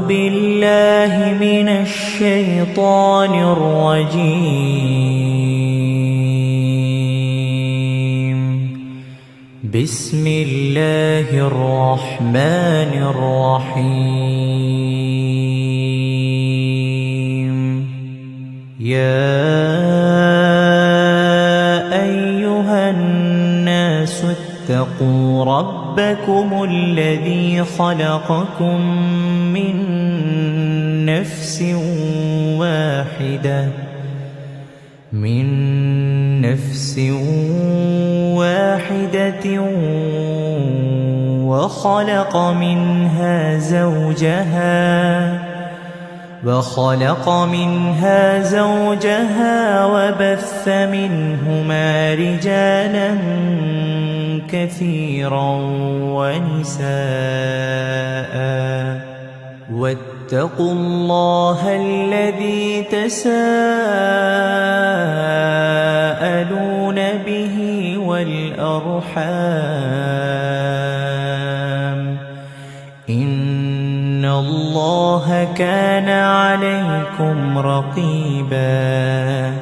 بالله من الشيطان الرجيم. بسم الله الرحمن الرحيم. يا أيها الناس اتقوا ربكم الذي خلقكم من نفس واحدة وخلق منها زوجها وبث منهما رجالا كثيرا ونساء. واتقوا الله الذي تساءلون به والأرحام إن الله كان عليكم رقيبا.